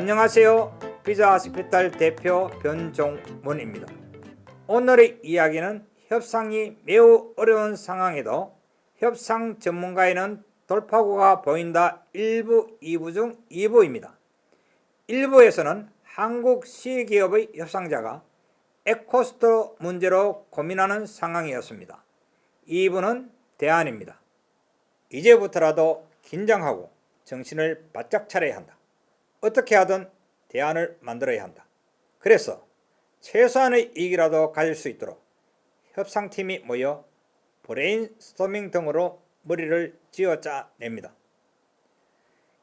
안녕하세요. 비자호스피탈 대표 변종문입니다. 오늘의 이야기는 협상이 매우 어려운 상황에도 협상 전문가에는 돌파구가 보인다 1부, 2부 중 2부입니다. 1부에서는 한국 C기업의 협상자가 에코스트 문제로 고민하는 상황이었습니다. 2부는 대안입니다. 이제부터라도 긴장하고 정신을 바짝 차려야 한다. 어떻게 하든 대안을 만들어야 한다. 그래서 최소한의 이익이라도 가질 수 있도록 협상팀이 모여 브레인스토밍 등으로 머리를 쥐어짜냅니다.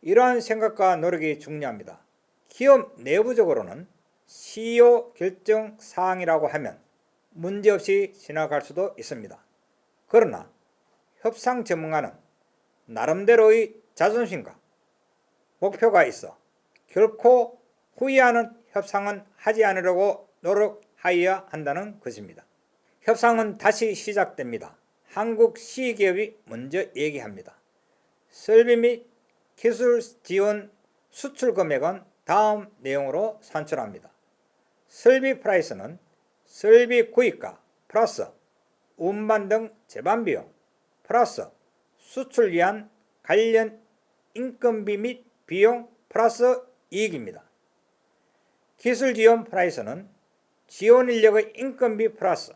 이러한 생각과 노력이 중요합니다. 기업 내부적으로는 CEO 결정 사항이라고 하면 문제없이 지나갈 수도 있습니다. 그러나 협상 전문가는 나름대로의 자존심과 목표가 있어 결코 후회하는 협상은 하지 않으려고 노력하여야 한다는 것입니다. 협상은 다시 시작됩니다. 한국 C기업이 먼저 얘기합니다. 설비 및 기술 지원 수출 금액은 다음 내용으로 산출합니다. 설비 프라이스는 설비 구입가 플러스 운반 등 제반 비용 플러스 수출 위한 관련 인건비 및 비용 플러스 이익입니다. 기술 지원 프라이스는 지원 인력의 인건비 플러스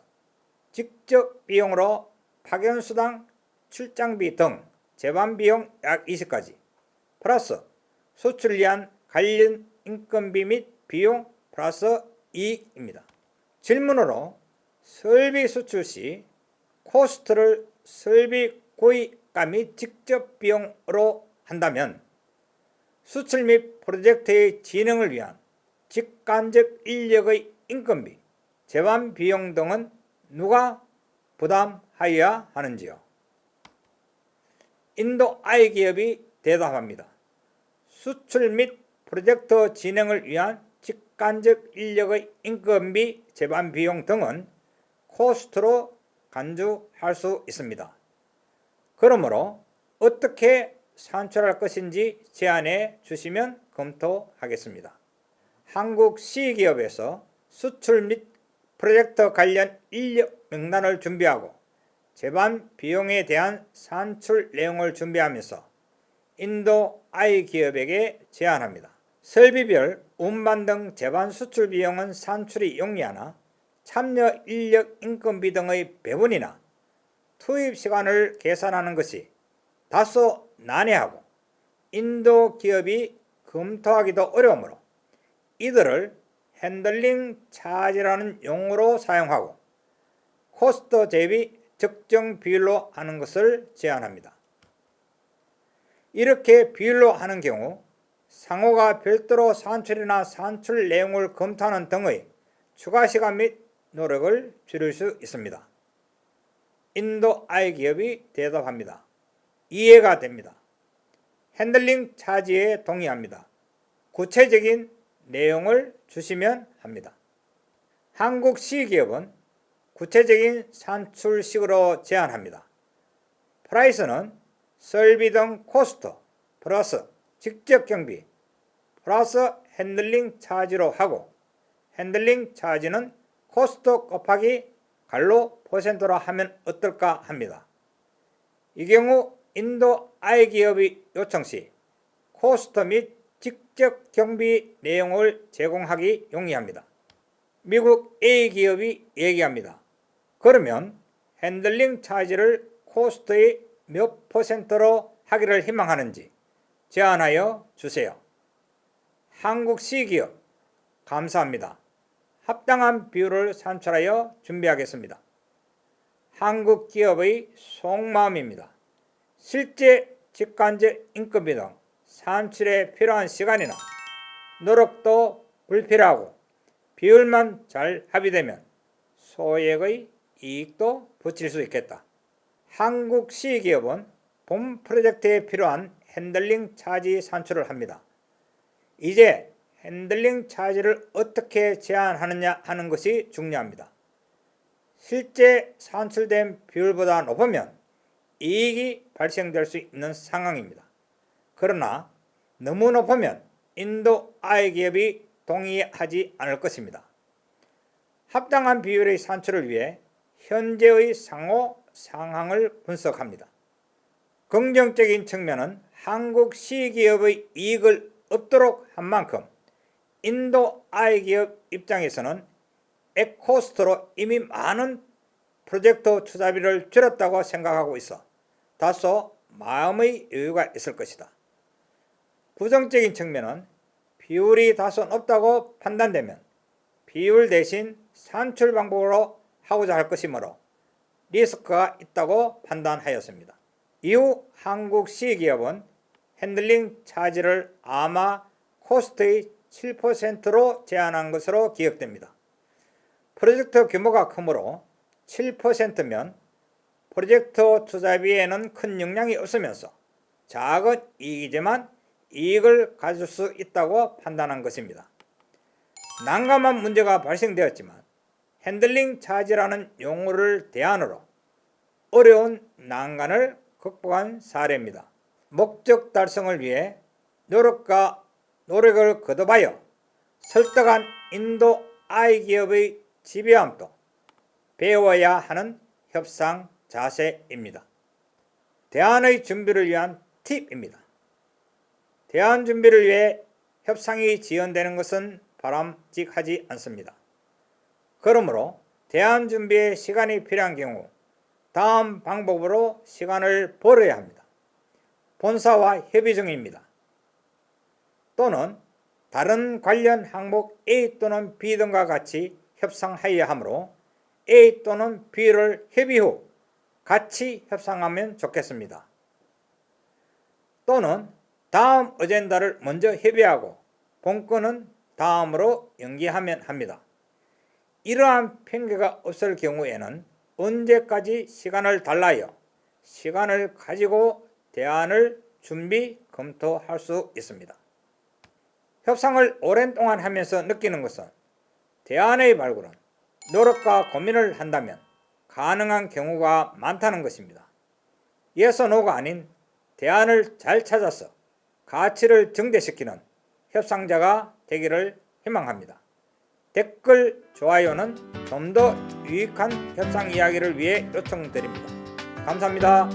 직접 비용으로 파견수당, 출장비 등 제반 비용 약 20가지 플러스 수출 위한 관련 인건비 및 비용 플러스 이익입니다. 질문으로 설비 수출 시 코스트를 설비 구입가 및 직접 비용으로 한다면 수출 및 프로젝트의 진행을 위한 직간접 인력의 인건비, 제반 비용 등은 누가 부담하여야 하는지요? 인도 I기업이 대답합니다. 수출 및 프로젝트 진행을 위한 직간접 인력의 인건비, 제반 비용 등은 코스트로 간주할 수 있습니다. 그러므로 어떻게 산출할 것인지 제안해 주시면 검토하겠습니다. 한국 C기업에서 수출 및 프로젝트 관련 인력 명단을 준비하고 제반 비용에 대한 산출 내용을 준비하면서 인도 I기업에게 제안합니다. 설비별 운반 등 제반 수출 비용은 산출이 용이하나 참여 인력 인건비 등의 배분이나 투입 시간을 계산하는 것이 다소 난해하고 인도 기업이 검토하기도 어려우므로 이들을 핸들링 차지라는 용어로 사용하고 코스트 대비 적정 비율로 하는 것을 제안합니다. 이렇게 비율로 하는 경우 상호가 별도로 산출이나 산출 내용을 검토하는 등의 추가 시간 및 노력을 줄일 수 있습니다. 인도 I기업이 대답합니다. 이해가 됩니다. 핸들링 차지에 동의합니다. 구체적인 내용을 주시면 합니다. 한국 C기업은 구체적인 산출식으로 제안합니다. 프라이스는 설비 등 코스트 플러스 직접 경비 플러스 핸들링 차지로 하고 핸들링 차지는 코스트 곱하기 갈로 퍼센트로 하면 어떨까 합니다. 이 경우 인도 I기업이 요청 시 코스트 및 직접 경비 내용을 제공하기 용이합니다. 미국 A기업이 얘기합니다. 그러면 핸들링 차지를 코스트의 몇 퍼센트로 하기를 희망하는지 제안하여 주세요. 한국 C기업 감사합니다. 합당한 비율을 산출하여 준비하겠습니다. 한국 기업의 속마음입니다. 실제 직간접 인건비 등 산출에 필요한 시간이나 노력도 불필요하고 비율만 잘 합의되면 소액의 이익도 붙일 수 있겠다. 한국 C기업은 본 프로젝트에 필요한 핸들링 차지 산출을 합니다. 이제 핸들링 차지를 어떻게 제한하느냐 하는 것이 중요합니다. 실제 산출된 비율보다 높으면 이익이 발생될 수 있는 상황입니다. 그러나 너무 높으면 인도 I 기업이 동의하지 않을 것입니다. 합당한 비율의 산출을 위해 현재의 상호 상황을 분석합니다. 긍정적인 측면은 한국 C기업의 이익을 얻도록 한 만큼 인도 I기업 입장에서는 액코스트로 이미 많은 프로젝트 투자비를 줄였다고 생각하고 있어 다소 마음의 여유가 있을 것이다. 부정적인 측면은 비율이 다소 높다고 판단되면 비율 대신 산출 방법으로 하고자 할 것이므로 리스크가 있다고 판단하였습니다. 이후 한국 C기업은 핸들링 차지를 아마 코스트의 7%로 제한한 것으로 기억됩니다. 프로젝트 규모가 크므로 7%면 프로젝트 투자비에는 큰 영향이 없으면서 작은 이익이지만 이익을 가질 수 있다고 판단한 것입니다. 난감한 문제가 발생되었지만 핸들링 차지라는 용어를 대안으로 어려운 난관을 극복한 사례입니다. 목적 달성을 위해 노력을 거듭하여 설득한 인도 I기업의 지배함도 배워야 하는 협상 자세입니다. 대안의 준비를 위한 팁입니다. 대안 준비를 위해 협상이 지연되는 것은 바람직하지 않습니다. 그러므로 대안 준비에 시간이 필요한 경우 다음 방법으로 시간을 벌어야 합니다. 본사와 협의 중입니다. 또는 다른 관련 항목 A 또는 B 등과 같이 협상하여야 하므로 A 또는 B를 협의 후 같이 협상하면 좋겠습니다. 또는 다음 어젠다를 먼저 협의하고 본건은 다음으로 연기하면 합니다. 이러한 핑계가 없을 경우에는 언제까지 시간을 달라요? 시간을 가지고 대안을 검토할 수 있습니다. 협상을 오랜 동안 하면서 느끼는 것은 대안의 발굴은 노력과 고민을 한다면 가능한 경우가 많다는 것입니다. yes or no가 아닌 대안을 잘 찾아서 가치를 증대시키는 협상자가 되기를 희망합니다. 댓글, 좋아요는 좀 더 유익한 협상 이야기를 위해 요청드립니다. 감사합니다.